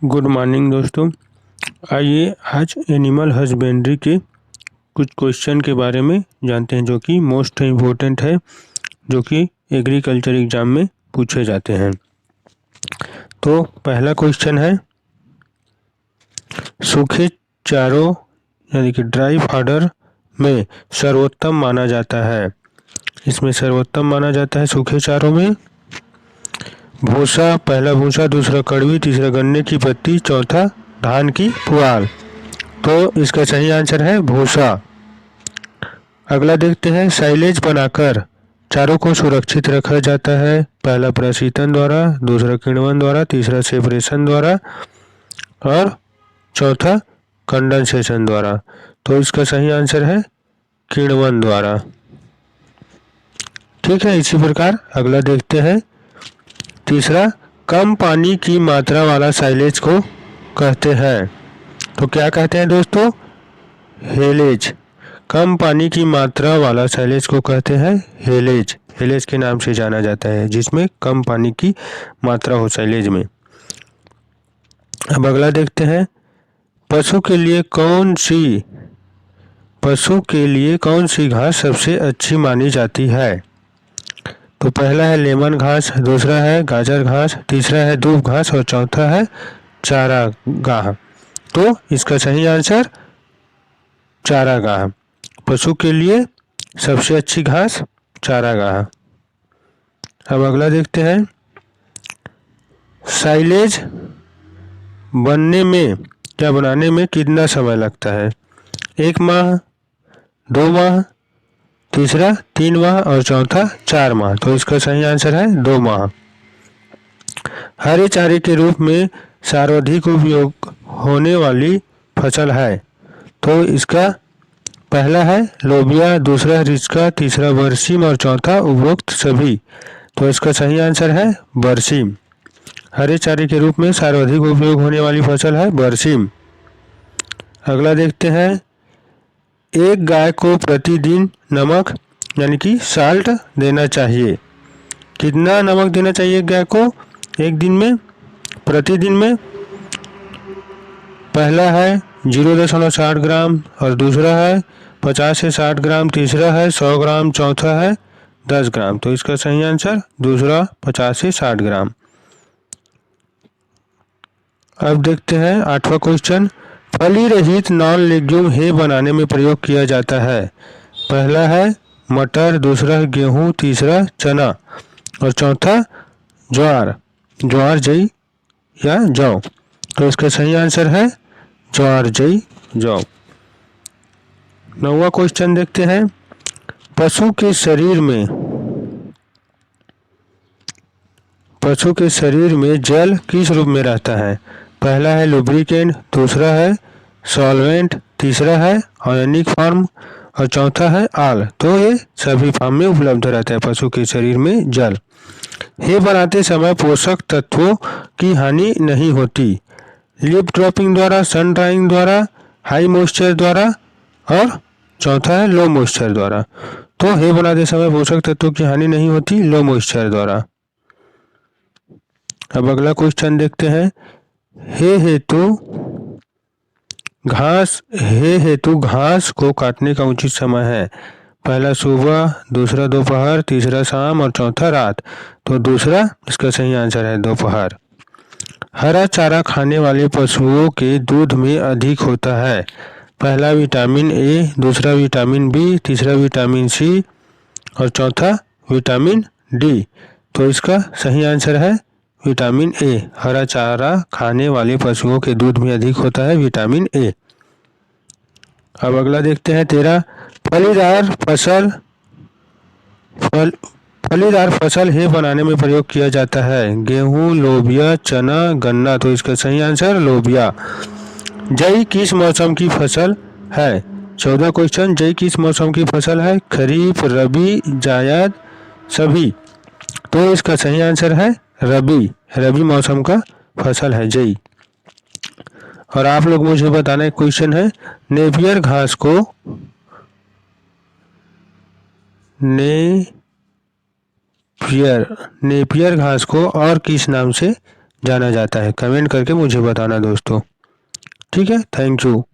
Good morning दोस्तों। आइए आज एनिमल हस्बेंड्री के कुछ क्वेश्चन के बारे में जानते हैं जो कि मोस्ट इम्पोर्टेंट है, जो कि एग्रीकल्चर एग्जाम में पूछे जाते हैं। तो पहला क्वेश्चन है, सूखे चारों यानी कि ड्राई फॉडर में सर्वोत्तम माना जाता है। इसमें सर्वोत्तम माना जाता है सूखे चारों में भूसा, पहला भूसा, दूसरा कड़वी, तीसरा गन्ने की पत्ती, चौथा धान की पुआल। तो इसका सही आंसर है भूसा। अगला देखते हैं, साइलेज बनाकर चारों को सुरक्षित रखा जाता है। पहला प्रशीतन द्वारा, दूसरा किण्वन द्वारा, तीसरा सेपरेशन द्वारा और चौथा कंडेंसेशन द्वारा। तो इसका सही आंसर है किण्वन द्वारा। ठीक है, इसी प्रकार अगला देखते हैं, तीसरा, कम पानी की मात्रा वाला साइलेज को कहते हैं। तो क्या कहते हैं दोस्तों? हेलेज। कम पानी की मात्रा वाला साइलेज को कहते हैं हेलेज। हेलेज के नाम से जाना जाता है, जिसमें कम पानी की मात्रा हो साइलेज में। अब अगला देखते हैं, पशु के लिए कौन सी घास सबसे अच्छी मानी जाती है? तो पहला है लेमन घास, दूसरा है गाजर घास, तीसरा है दूब घास और चौथा है चारागाह। तो इसका सही आंसर चारागाह। पशु के लिए सबसे अच्छी घास चारागाह। अब अगला देखते हैं, साइलेज बनाने में कितना समय लगता है? 1 माह, 2 माह, तीसरा 3 माह और चौथा 4 माह। तो इसका सही आंसर है 2 माह। हरे चारे के रूप में सर्वाधिक उपयोग होने वाली फसल है। तो इसका पहला है लोबिया, दूसरा है रिचका, तीसरा बरसीम और चौथा उपरोक्त सभी। तो इसका सही आंसर है बरसीम। हरे चारे के रूप में सर्वाधिक उपयोग होने वाली फसल है बरसीम। अगला देखते हैं, एक गाय को प्रतिदिन नमक यानी कि साल्ट देना चाहिए। कितना नमक देना चाहिए एक गाय को एक दिन में, प्रतिदिन में? पहला है 0.60 ग्राम और दूसरा है 50 से 60 ग्राम, तीसरा है 100 ग्राम, चौथा है 10 ग्राम। तो इसका सही आंसर दूसरा 50 से 60 ग्राम। अब देखते हैं 8वां क्वेश्चन, फली रहित नॉन लेग्यूम हे बनाने में प्रयोग किया जाता है। पहला है मटर, दूसरा है गेहूँ, तीसरा चना और चौथा ज्वार जई या जौ। तो इसका सही आंसर है ज्वार जई जौ। 9वां क्वेश्चन देखते हैं, पशु के शरीर में जल किस रूप में रहता है? पहला है लुब्रिकेंट, दूसरा है सॉल्वेंट, तीसरा है आयनिक फॉर्म और चौथा है आल। तो ये सभी फॉर्म में उपलब्ध रहता है पशु के शरीर में जल। हे बनाते समय पोषक तत्वों की हानि नहीं होती। लिप ड्रॉपिंग द्वारा, सन ड्राइंग द्वारा, हाई मॉइस्चर द्वारा और चौथा है लो मॉइस्चर द्वारा। तो हे बनाते समय पोषक तत्वों की हानि नहीं होती लो मॉइस्चर द्वारा। अब अगला क्वेश्चन देखते हैं, हे हेतु घास को काटने का उचित समय है। पहला सुबह, दूसरा दोपहर, तीसरा शाम और चौथा रात। तो दूसरा इसका सही आंसर है दोपहर। हरा चारा खाने वाले पशुओं के दूध में अधिक होता है। पहला विटामिन ए, दूसरा विटामिन बी, तीसरा विटामिन सी और चौथा विटामिन डी। तो इसका सही आंसर है विटामिन ए। हरा चारा खाने वाले पशुओं के दूध में अधिक होता है विटामिन ए। अब अगला देखते हैं 13, फलीदार फसल हे बनाने में प्रयोग किया जाता है। गेहूं, लोबिया, चना, गन्ना। तो इसका सही आंसर लोबिया। जई किस मौसम की फसल है? 14 क्वेश्चन, जई किस मौसम की फसल है? खरीफ, रबी, जायद, सभी। तो इसका सही आंसर है रबी मौसम का फसल है जई। और आप लोग मुझे बताना, एक क्वेश्चन है, नेपियर घास को और किस नाम से जाना जाता है? कमेंट करके मुझे बताना दोस्तों। ठीक है, थैंक यू।